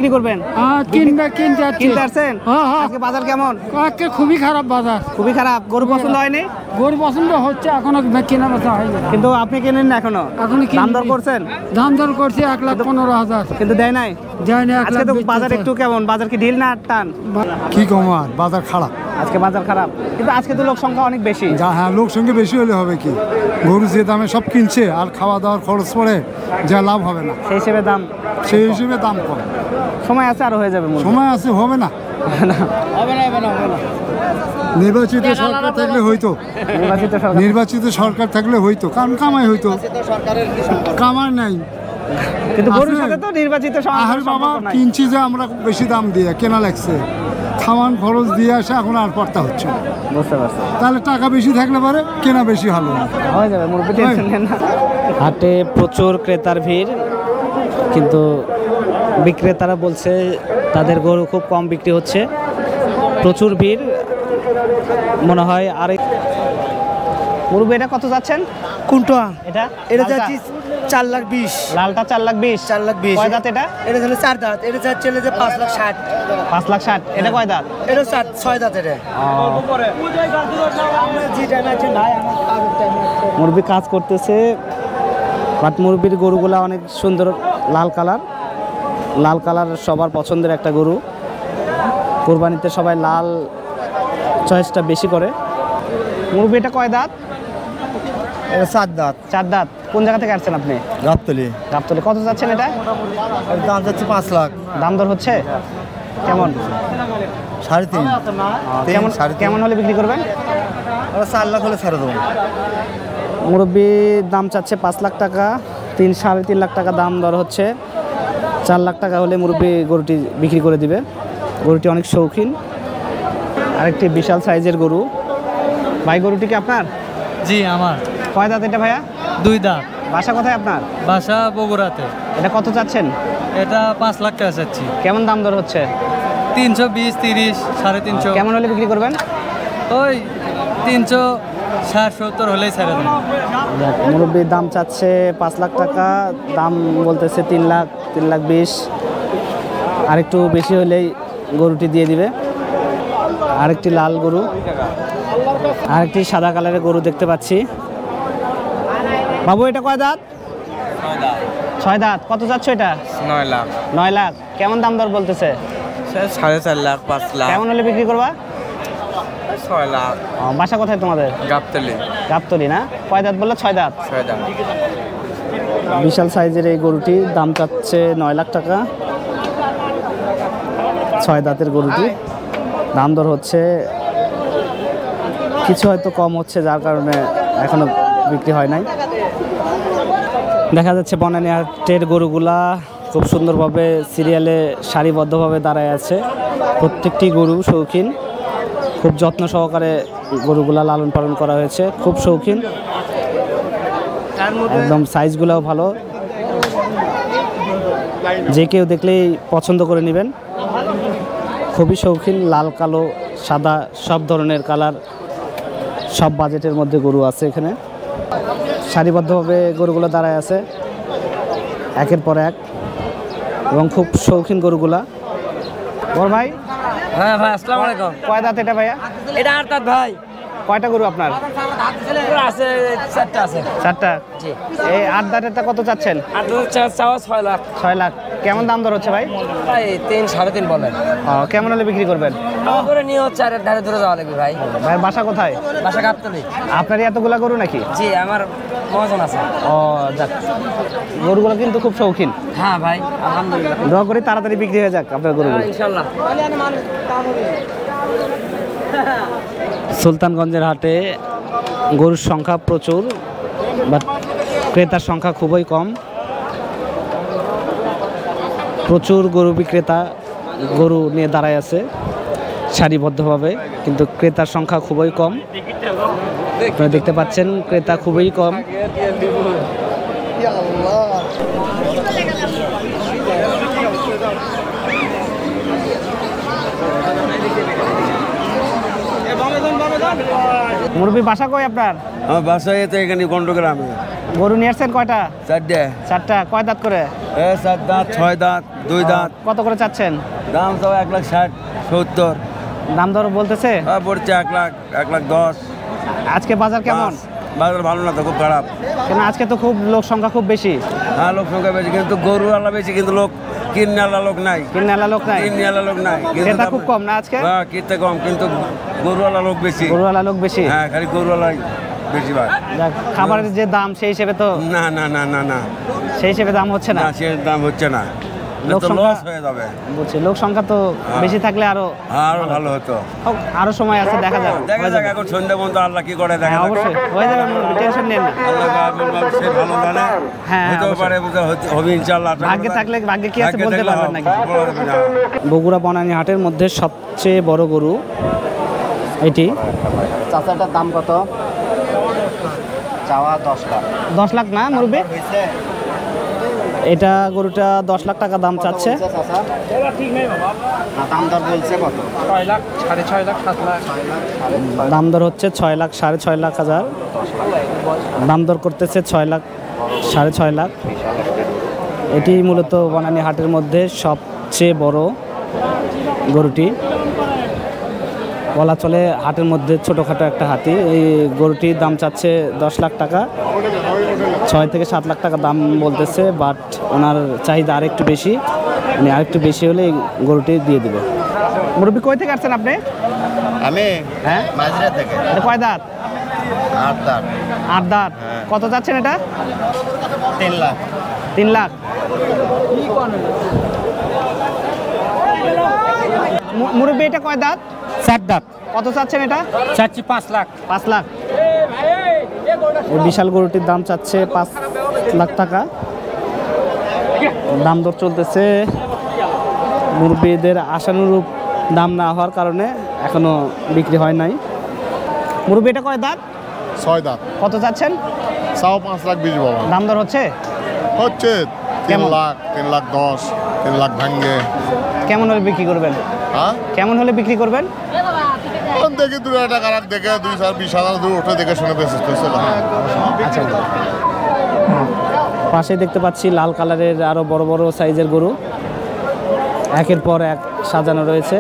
বিক্রি করবেন? কিনতে আসছেন? আজকে বাজার কেমন? আজকে খুবই খারাপ বাজার, খুবই খারাপ। গরু পছন্দ হয়নি? গরু পছন্দ হচ্ছে, এখনো কেনা বেচা হয়নি। কিন্তু আপনি কেনেন না এখনো? দাম দর করছেন? দাম দর করছে 1,15,000, কিন্তু দেয় নাই। আজকে তো বাজার একটু কেমন? বাজার কি ঢিল না টান? কি কমার, বাজার খারাপ। আজকে বাজার খারাপ, কিন্তু আজকে তো লোক সংখ্যা অনেক বেশি। হ্যাঁ, লোক সংখ্যা বেশি হলে হবে কি, গরু যে দামে সব কিনছে আর খাওয়া দাওয়ার খরচ পড়ে যা লাভ হবে না, সেই হিসেবে দাম কম। সময় আছে, আরো হয়ে যাবে। সময় আছে, হবে না। নির্বাচিত সরকার থাকলে হইতো, নির্বাচিত সরকার থাকলে হইতো, কারণ কামাই হইতো, কামাই নাই। কিন্তু গরুর সাথে তো নির্বাচিত বাবা কিনছি যে আমরা বেশি দাম দিয়ে কেনা লাগছে, খাওয়ান খরচ দিয়ে আসে, এখন আর পড়তা হচ্ছে। বুঝতে পারছি। তাহলে টাকা বেশি থাকলে পারে কেনা বেশি হলো হয়ে যাবে। হাটে প্রচুর ক্রেতার ভিড়, কিন্তু বিক্রেতারা বলছে তাদের গরু খুব কম বিক্রি হচ্ছে, প্রচুর ভিড় মনে হয়। আর মুরব্বী, এটা কত যাচ্ছেন? কোনটা? এটা যাচ্ছি 4,20,000। লালটা 4,20,000। 4,20,000। কয় দাঁত এটা? এটা হলো 4 দাঁত। এটা যাচ্ছে 5,60,000। 5,60,000। এটা কয় দাঁত? এটা 6 দাঁত। এটা মুরব্বী কাজ করতেছে, বাট মুরব্বীর গরুগুলা অনেক সুন্দর, লাল কালার সবার পছন্দের একটা গরু। কোরবানিতে সবাই লাল চয়েসটা বেশি করে। মুরব্বী, এটা কয় দাঁত? এটা 4 দাঁত। 4 দাঁত। কোন জায়গা থেকে আসছেন আপনি? গাবতলী। কত যাচ্ছেন এটা? দাম যাচ্ছে 5 লাখ। দাম দর হচ্ছে কেমন? 3.5। কেমন হলে বিক্রি করবেন? 4 লাখ হলে ছেড়ে দেবো। মুরব্বী দাম চাচ্ছে 5 লাখ টাকা, 3-3.5 লাখ টাকা দাম দর হচ্ছে। 4 লাখ টাকা হলে মুরব্বী গরুটি বিক্রি করে দিবে। গরুটি অনেক শৌখিন, আরেকটি বিশাল সাইজের গরু। ভাই, গরুটি কি আপনার? জি, আমার। কয় দাঁত এটা ভাইয়া? 2 দাঁত। বাসা কোথায় আপনার? বাসা বগুড়াতে। এটা কত চাচ্ছেন? এটা 5 লাখ টাকা চাচ্ছি। কেমন দাম দর হচ্ছে? 320, 30, 350। কেমন হলে বিক্রি করবেন? ওই 360, 70 হলেই ছেড়ে দেন। মুরব্বীর দাম চাচ্ছে 5 লাখ টাকা, দাম বলতেছে 3 লাখ, 3,20,000। আরেকটু বেশি হলেই গরুটি দিয়ে দিবে। আরেকটি লাল গরু, আরেকটি সাদা কালারের গরু দেখতে পাচ্ছি। বাবু, এটা কয় দাঁত? 6 দাঁত। কত যাচ্ছে এটা? 9 লাখ। 9 লাখ। কেমন দাম দর বলতেছে? 4.5 লাখ, 5 লাখ। কেমন হলে বিক্রি করবা? 6 লাখ। বাসা কোথায় তোমাদের? গাবতলী না? কয় দাঁত বললো? 6 দাঁত। বিশাল সাইজের এই গরুটি দাম চাচ্ছে 9 লাখ টাকা। 6 দাঁতের গরুটি দাম দর হচ্ছে, কিছু হয়তো কম হচ্ছে, যার কারণে এখনো বিক্রি হয় নাই। দেখা যাচ্ছে বনানী হাটের গরুগুলা খুব সুন্দরভাবে সিরিয়ালে সারিবদ্ধভাবে দাঁড়ায় আছে। প্রত্যেকটি গরু শৌখিন, খুব যত্ন সহকারে গরুগুলা লালন পালন করা হয়েছে, খুব শৌখিন, একদম সাইজগুলাও ভালো। যে কেউ দেখলেই পছন্দ করে নেবেন। খুবই শৌখিন, লাল, কালো, সাদা সব ধরনের কালার, সব বাজেটের মধ্যে গরু আছে এখানে। সারিবদ্ধভাবে গরুগুলো দাঁড়ায় আছে একের পর এক, এবং খুব শৌখিন গরুগুলা। বড় ভাই। হ্যাঁ ভাই, আসসালামু আলাইকুম। কয় দাঁত এটা ভাইয়া? এটা 8 দাঁত ভাই। কয়টা গরু আপনার? আছে 4টা আছে। 4টা। এই 8 দাঁতেরটা কত চাচ্ছেন? 8 দাঁত চাওয়া 6 লাখ। 6 লাখ। কেমন দাম দর হচ্ছে ভাই? ভাই 3-3.5 বলেন। কেমন হলে বিক্রি করবেন? করে নিয়ে হচ্ছে আর ধারে ধরে যাওয়া লাগবে ভাই। ভাই, বাসা কোথায়? বাসা গাবতলী। আপনারই এতগুলা গরু নাকি? জি, আমার মহাজন আছে। যাক, গরুগুলো কিন্তু খুব শৌখিন। হ্যাঁ ভাই, আলহামদুলিল্লাহ। দোয়া করি তাড়াতাড়ি বিক্রি হয়ে যাক আপনার গরুগুলো। ইনশাআল্লাহ। সুলতানগঞ্জের হাটে গরুর সংখ্যা প্রচুর, বাট ক্রেতার সংখ্যা খুবই কম। প্রচুর গরু বিক্রেতা গরু নিয়ে দাঁড়ায় আছে সারিবদ্ধভাবে, কিন্তু ক্রেতার সংখ্যা খুবই কম। আপনারা দেখতে পাচ্ছেন ক্রেতা খুবই কম। মুরব্বী, বাসা কই আপনার? আমার বাসা এখানে গন্ডগ্রামে। গরু নিয়ে আসছেন কয়টা? 4টা। 4টা। কয় দাঁত করে? চার দাঁত, ছয় দাঁত, দুই দাঁত। কত করে চাচ্ছেন? দাম তো 1,60,000, 70। দাম দর বলতেছে? পড়ছে 1,00,000, 1,10,000। আজকে বাজার কেমন? বাজার ভালো না তো, খুব খারাপ। কেন আজকে তো খুব লোক সংখ্যা খুব বেশি। হ্যাঁ, লোক সংখ্যা বেশি, কিন্তু গরুওয়ালা বেশি, কিন্তু লোক কিনালা লোক নাই। কিনালা লোক নাই, কিনালা লোক নাই, ক্রেতা খুব কম না আজকে? হ্যাঁ, কিনতে কম, কিন্তু গরুওয়ালা লোক বেশি। গরুওয়ালা লোক বেশি? হ্যাঁ, খালি গরুওয়ালাই বেশিরভাগ। যাক, খাবারের যে দাম সেই হিসেবে তো না না না না না, সেই হিসেবে দাম হচ্ছে না। না, সে দাম হচ্ছে না, লোক সংখ্যা লস হয়ে যাবে। বুঝছি, লোক সংখ্যা তো বেশি থাকলে আরো আরো ভালো হতো। হোক, আরো সময় আছে, দেখা যাবে। দেখা যাক এখন সন্ধ্যা পর্যন্ত আল্লাহ কি করে, দেখা হ্যাঁ, যাক। অবশ্যই হয়ে যাবে, টেনশন নেন না। আল্লাহ সে ভালো জানে, হ্যাঁ, হতেও পারে, হবে ইনশাআল্লাহ। ভাগ্যে থাকলে, ভাগ্যে কি আছে ভাগ্যে বলতে থাকলে পারবেন নাকি? বলা যাবে না। বগুড়া বনানী হাটের মধ্যে সবচেয়ে বড় গরু এটি। চাচাটার দাম কত? চাওয়া 10 লাখ। 10 লাখ না মুরব্বি? এটা গরুটা 10 লাখ টাকা দাম চাচ্ছে। দাম দর বলছে কত? 6 লাখ, 6.5 লাখ, 7 লাখ। দাম দর হচ্ছে 6 লাখ, 6.5 লাখ হাজার। দাম দর করতেছে 6 লাখ, 6.5 লাখ। এটি মূলত বনানী হাটের মধ্যে সবচেয়ে বড় গরুটি। বলা চলে হাটের মধ্যে ছোটোখাটো একটা হাতি। এই গরুটির দাম চাচ্ছে 10 লাখ টাকা, 6 থেকে 7 লাখ টাকা দাম বলতেছে, বাট ওনার চাহিদা আরেকটু বেশি, উনি আরেকটু বেশি হলে এই গরুটি দিয়ে দেবে। মুরব্বী কই থেকে আসছেন আপনি? আমি হ্যাঁ, মাঝরা থেকে। এটা কয় দাঁত? 8 দাঁত। 8 দাঁত। কত যাচ্ছেন এটা? 3 লাখ। 3 লাখ। মুরব্বী এটা কয় দাঁত? 4 দাঁত। কত চাচ্ছেন এটা? চাচ্ছি 5 লাখ। 5 লাখ। এই বিশাল গরুটির দাম চাচ্ছে 5 লাখ টাকা। দাম দর চলতেছে, মুরব্বীদের আশানুরূপ দাম না হওয়ার কারণে এখনো বিক্রি হয় নাই। মুরব্বী এটা কয় দাঁত? 6 দাঁত। কত চাচ্ছেন? 5 লাখ 20 বাবা। দাম দর হচ্ছে? হচ্ছে 3 কেমন? লাখ, 3 লাখ 10, 3 লাখ ভাঙ্গে। কেমন হলে বিক্রি করবেন? হ্যাঁ, কেমন হলে বিক্রি করবেন? দেখি 2 টাকা রাখ দেখে 2,20,000 দূর ওঠে দেখে শুনে বেঁচে আচ্ছা, পাশে দেখতে পাচ্ছি লাল কালারের আরো বড় বড় সাইজের গরু, একের পর এক সাজানো রয়েছে।